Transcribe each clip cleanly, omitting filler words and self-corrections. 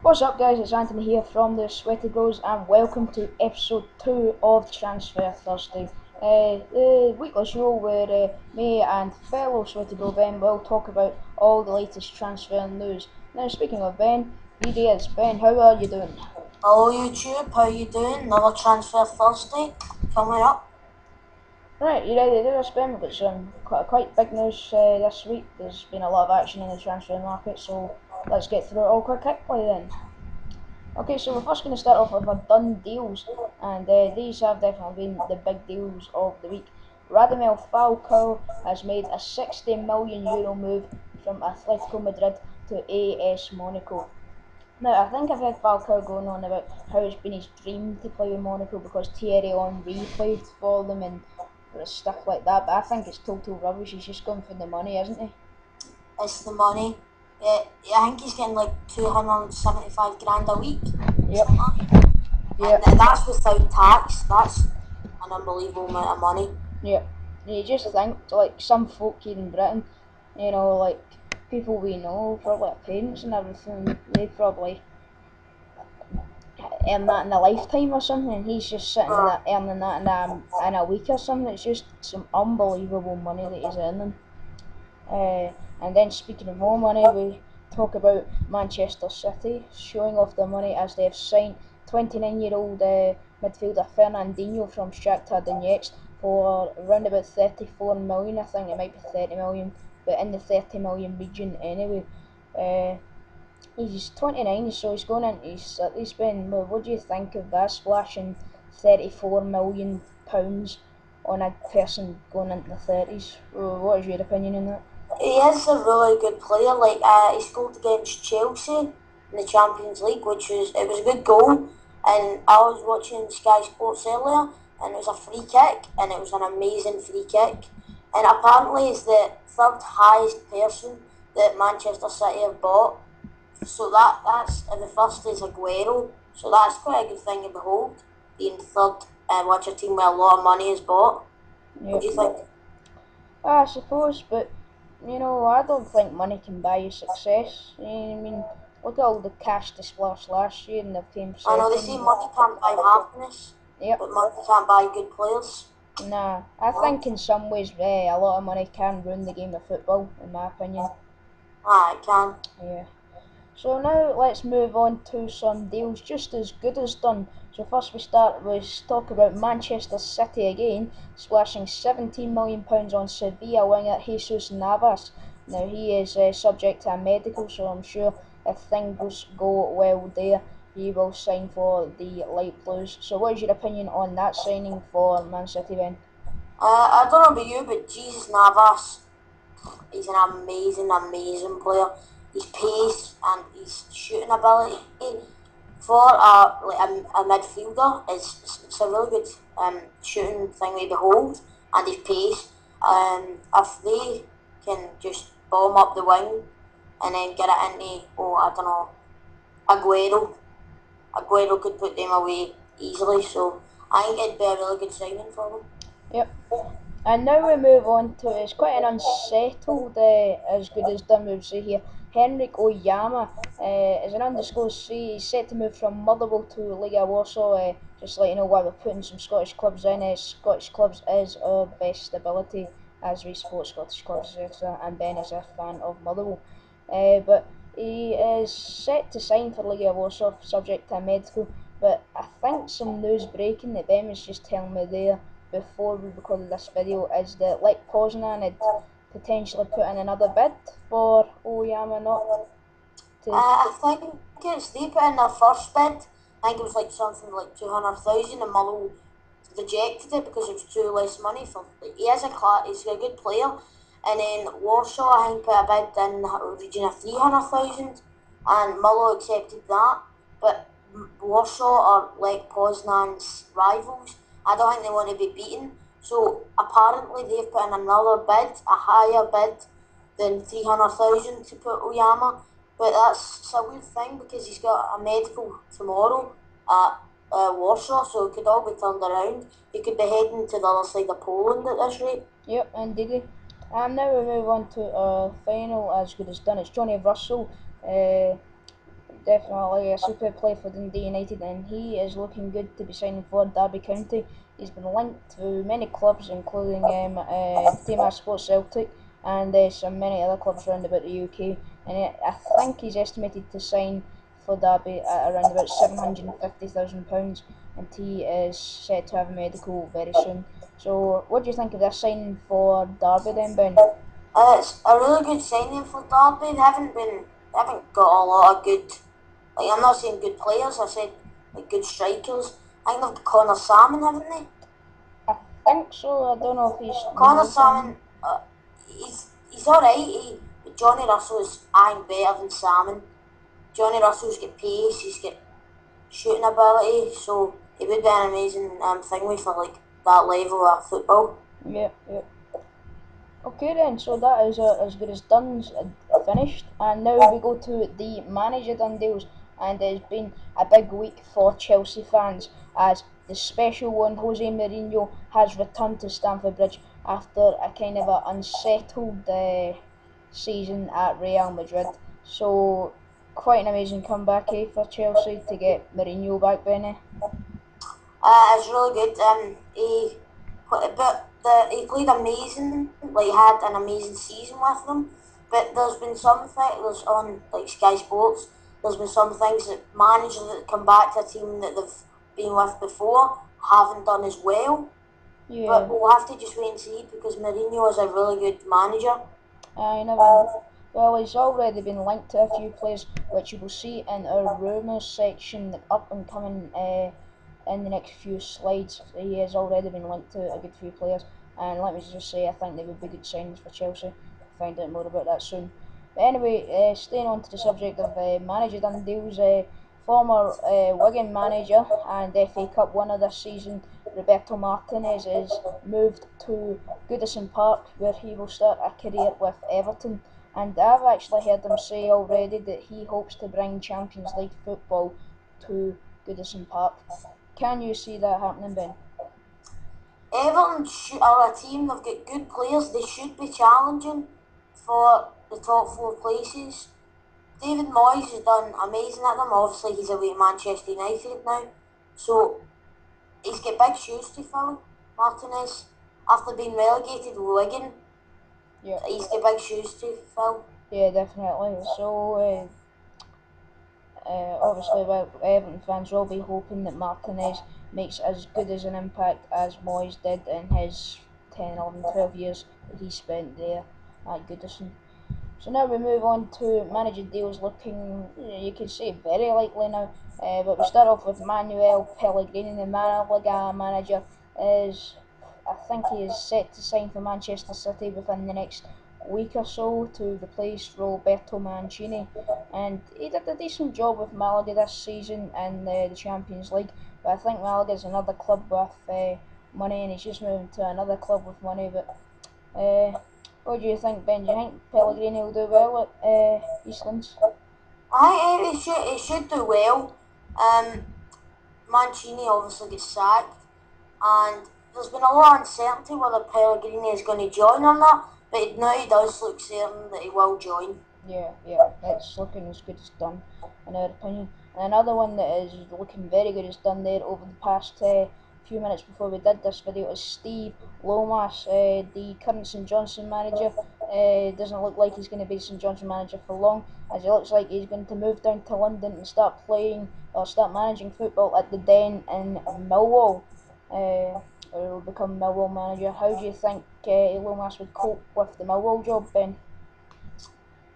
What's up, guys? It's Anthony here from the Sweaty Bros, and welcome to episode 2 of Transfer Thursday. The weekly show where me and fellow Sweaty Bro Ben will talk about all the latest transfer news. Now, speaking of Ben, BDS. Ben, how are you doing? Hello YouTube, how you doing? Another Transfer Thursday coming up. Right, you ready to do this, Ben? We've got some quite big news this week. There's been a lot of action in the transfer market, so let's get through it all quite quickly then. Okay, so we're first going to start off with our done deals, and these have definitely been the big deals of the week. Radamel Falcao has made a €60 million move from Atletico Madrid to AS Monaco. Now, I think I've heard Falcao going on about how it's been his dream to play with Monaco because Thierry Henry played for them and stuff like that, but I think it's total rubbish. He's just going for the money, isn't he? It's the money. Yeah, I think he's getting like 275 grand a week. Yep. And that's without tax. That's an unbelievable amount of money. Yeah. You just think, like, some folk here in Britain, like, people we know, probably our parents and everything, they probably earn that in a lifetime or something, and he's just sitting there earning that in a week or something. It's just some unbelievable money that he's earning. And then speaking of more money, we talk about Manchester City showing off their money as they have signed 29-year-old midfielder Fernandinho from Shakhtar Donetsk for around about 34 million. I think it might be 30 million, but in the 30 million region anyway. He's 29, so he's going into his 30s. Ben, what do you think of that, splashing £34 million on a person going into the 30s? What is your opinion on that? He is a really good player. Like he scored against Chelsea in the Champions League, which was a good goal. And I was watching Sky Sports earlier, and it was a free kick, and it was an amazing free kick. And apparently, it's the third highest person that Manchester City have bought. So that's the first is Aguero. So that's quite a good thing to behold, being third, which a team with a lot of money has bought. What do you think? I suppose, but I don't think money can buy you success. I mean, look at all the cash they splashed last year and they've came second. I know they say money can't buy happiness, but money can't buy good players. Nah, I think in some ways a lot of money can ruin the game of football, in my opinion. It can. Yeah. So now let's move on to some deals just as good as done. So first we talk about Manchester City again, splashing £17 million on Sevilla winger Jesus Navas. Now he is subject to a medical, so I'm sure if things go well there, he will sign for the Light Blues. So what is your opinion on that signing for Man City, Ben? I don't know about you, but Jesus Navas, he's an amazing player. His pace and his shooting ability for a midfielder it's a really good shooting thing to behold, and his pace. If they can just bomb up the wing and then get it into, I don't know, Aguero could put them away easily. So I think it'd be a really good signing for them. Yep. And now we move on to, it's quite an unsettled, as good as done, we would say here. Henrik Oyama is an undisclosed fee. He's set to move from Motherwell to Legia Warsaw. Just let you know why we're putting some Scottish clubs in. Scottish clubs is our best stability as we support Scottish clubs, etc. And Ben is a fan of Motherwell. But he is set to sign for Legia Warsaw, subject to a medical. But I think some news breaking that Ben was just telling me there before we recorded this video is that Lech Poznan had potentially put in another bid for Oyama not to... I think they put in their first bid. I think it was like something like 200,000, and Motherwell rejected it because it was too less money for. He's a good player, and then Warsaw I think put a bid in the region of 300,000, and Motherwell accepted that. But Warsaw are Lech Poznan's rivals. I don't think they want to be beaten. So apparently they've put in another bid, a higher bid than 300,000 to put Oyama. But that's a weird thing because he's got a medical tomorrow at Warsaw, so it could all be turned around. He could be heading to the other side of Poland at this rate. Yep, indeed. And now we move on to our final as good as done. It's Johnny Russell. Definitely a superb play for Dundee United, and he is looking good to be signing for Derby County. He's been linked to many clubs, including the team I support, Celtic, and some many other clubs around about the UK. And I think he's estimated to sign for Derby at around about £750,000, and he is set to have a medical very soon. So, what do you think of this signing for Derby then, Ben? It's a really good signing for Derby. They haven't got a lot of good. Like, I'm not saying good players. I said like good strikers. I think they've got Connor Salmon, haven't they? I think so. I don't know if he's Connor moving. Salmon, he's alright. But Johnny Russell is eyeing better than Salmon. Johnny Russell's got pace. He's got shooting ability. So it would be an amazing thing for like that level of football. Yeah, yeah. Okay then, so that is as good as done, finished, and now we go to the manager done deals, and it's been a big week for Chelsea fans as the special one, Jose Mourinho, has returned to Stamford Bridge after a kind of a unsettled season at Real Madrid. So quite an amazing comeback, for Chelsea to get Mourinho back, Benny. It's really good. He played amazing. Like had an amazing season with them. But there's been some things on like Sky Sports. There's been some things that managers that come back to a team that they've been with before haven't done as well. Yeah, But we'll have to just wait and see because Mourinho is a really good manager. I never. Well, he's already been linked to a few players, which you will see in our rumours section, the up and coming in the next few slides. He has already been linked to a good few players, and let me just say, I think they would be good signings for Chelsea. We'll find out more about that soon. But anyway, staying on to the subject of manager done deals, former Wigan manager and FA Cup winner this season, Roberto Martinez, is moved to Goodison Park, where he will start a career with Everton. And I've actually heard him say already that he hopes to bring Champions League football to Goodison Park. Can you see that happening, Ben? Everton are a team. They've got good players. They should be challenging for the top four places. David Moyes has done amazing at them. Obviously, he's away at Manchester United now. So, he's got big shoes to fill, Martinez. After being relegated with Wigan, Yeah, he's got big shoes to fill. yeah, definitely. So, obviously, well, Everton fans will be hoping that Martinez makes as good as an impact as Moyes did in his 10, 11, 12 years that he spent there at Goodison. So now we move on to manager deals looking, you could say, very likely now. But we start off with Manuel Pellegrini, the Malaga manager. Is I think he is set to sign for Manchester City within the next week or so to replace Roberto Mancini. And he did a decent job with Malaga this season in the Champions League. But I think Malaga is another club with money, and he's just moving to another club with money. But what do you think, Ben? Do you think Pellegrini will do well at Eastlands? I think he should do well. Mancini obviously gets sacked, and there's been a lot of uncertainty whether Pellegrini is going to join or not. But now he does look certain that he will join. Yeah, yeah, it's looking as good as done, in our opinion. And another one that is looking very good is done there over the past few minutes before we did this video is Steve Lomas, the current St Johnstone manager. Doesn't look like he's going to be St Johnstone manager for long, as it looks like he's going to move down to London and start playing or start managing football at the Den in Millwall. Or will become Millwall manager. How do you think Lomas would cope with the Millwall job, Ben?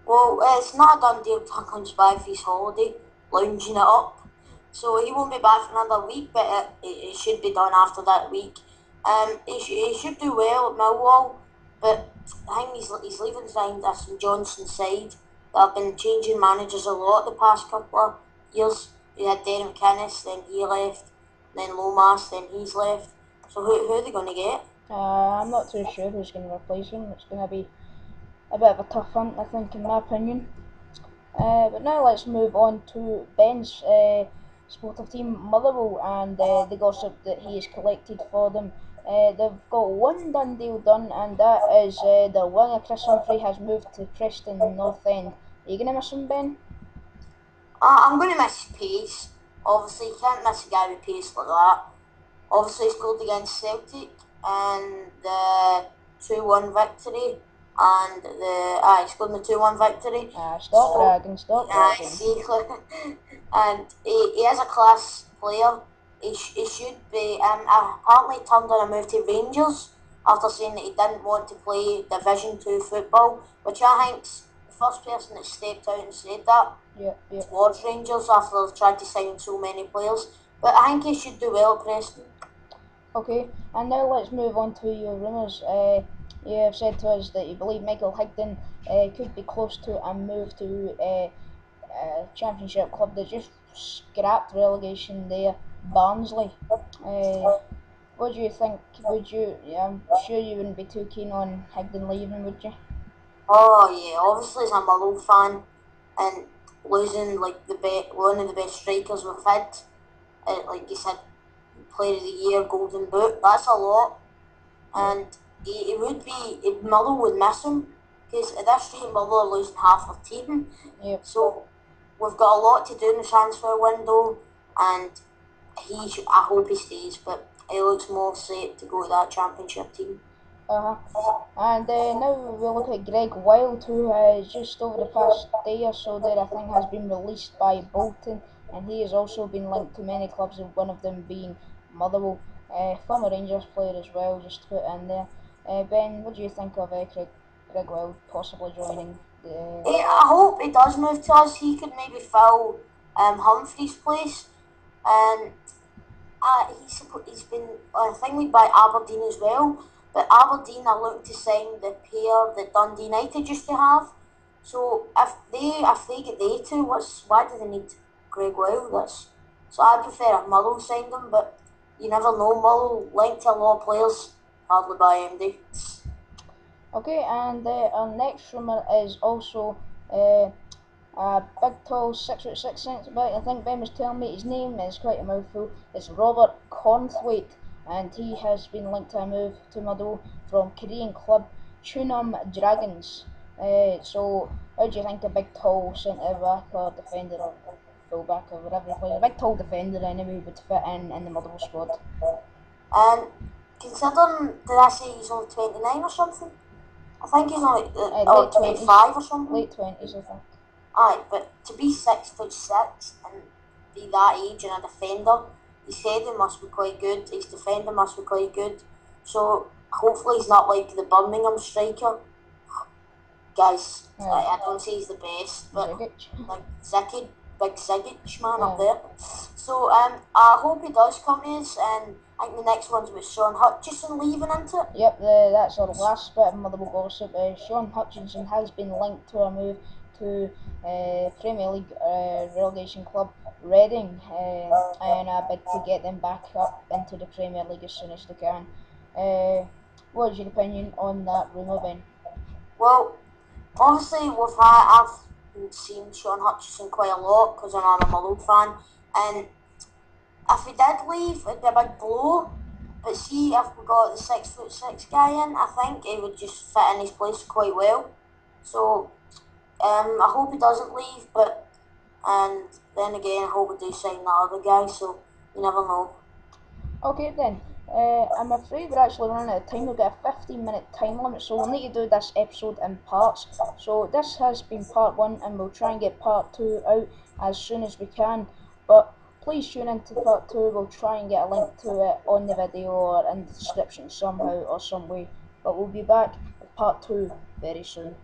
Well, it's not a done deal till he comes back for his holiday, lounging it up. So he won't be back for another week, but it should be done after that week. He should do well at Millwall, but I think he's leaving behind a St Johnstone side that have been changing managers a lot the past couple of years. We had Darren McInnes, then he left, then Lomas, then he's left. So who are they going to get? I'm not too sure who's going to replace him. It's going to be a bit of a tough hunt, I think, in my opinion. But now let's move on to Ben's supporter team, Motherwell, and the gossip that he has collected for them. They've got one done deal done, and that is the winger Chris Humphrey has moved to Preston North End. Are you going to miss him, Ben? I'm going to miss pace. Obviously, you can't miss a guy with pace like that. Obviously, he scored against Celtic and the 2-1 victory. And he scored in the 2-1 victory. Stop bragging, stop bragging. See, and he is a class player. He should be. Apparently turned on a move to Rangers after saying that he didn't want to play Division 2 football, which I think's the first person that stepped out and said that towards Rangers after they've tried to sign so many players. But I think he should do well at Preston. Okay, and now let's move on to your rumours. You have said to us that you believe Michael Higdon could be close to a move to a Championship club that just scrapped relegation there, Barnsley. What do you think? Would you? I'm sure you wouldn't be too keen on Higdon leaving, would you? Oh yeah, obviously as a Motherwell fan and losing like one of the best strikers we've had, like you said, Player of the Year, Golden Boot. That's a lot, and it would be Motherwell would miss him because at this rate Motherwell are losing half their team. Yep. So we've got a lot to do in the transfer window, and I hope he stays, but he looks more set to go to that Championship team. And now we look at Greg Wild, who has just over the past day or so there, I think, has been released by Bolton, and he has also been linked to many clubs, one of them being Motherwell. Former Rangers player as well, just to put in there. Ben, what do you think of Greg Wild possibly joining the... I hope he does move to us. He could maybe fill Humphrey's place, and he's been linked by Aberdeen as well. But Aberdeen are looking to sign the pair that Dundee United used to have. So if they get they two, why do they need Greg Wild? So I prefer if Motherwell signed him, but you never know. Motherwell linked to a lot of players, hardly by MD. Okay, and our next rumour is also a big tall 6'6" centre-back. I think Ben was telling me his name is quite a mouthful. It's Robert Conthwaite, and he has been linked to a move to Motherwell from Korean club Chunam Dragons. So how do you think a big tall centre-back or defender or full-back or whatever you play, a big tall defender anyway, would fit in the Motherwell squad? Considering, did I say he's only 29 or something? I think he's only late 25 or something. Late 20s, I think. Aye, but to be 6'6" and be that age and a defender, his heading must be quite good, his defending must be quite good. So hopefully he's not like the Birmingham striker. Guys, I don't say he's the best, but Zigic. like Zigic, big Zigic man up there. So I hope he does come to us, and I think the next one's with Sean Hutchison leaving into it. Yep, that's our last bit of Motherwell gossip. Sean Hutchinson has been linked to a move to Premier League relegation club Reading, and a bid to get them back up into the Premier League as soon as they can. What is your opinion on that rumour, Ben? Well, obviously I've seen Sean Hutchison quite a lot because I'm a Motherwell fan, and if he did leave, it'd be a big blow. But see, if we got the 6'6" guy in, I think he would just fit in his place quite well. So I hope he doesn't leave, and then again, I hope we do sign that other guy. So you never know. Okay then. I'm afraid we're actually running out of time. We've got a 15-minute time limit, so we'll need to do this episode in parts. So this has been part 1, and we'll try and get part 2 out as soon as we can. But please tune in to part 2. We'll try and get a link to it on the video or in the description somehow or some way. But we'll be back with part 2 very soon.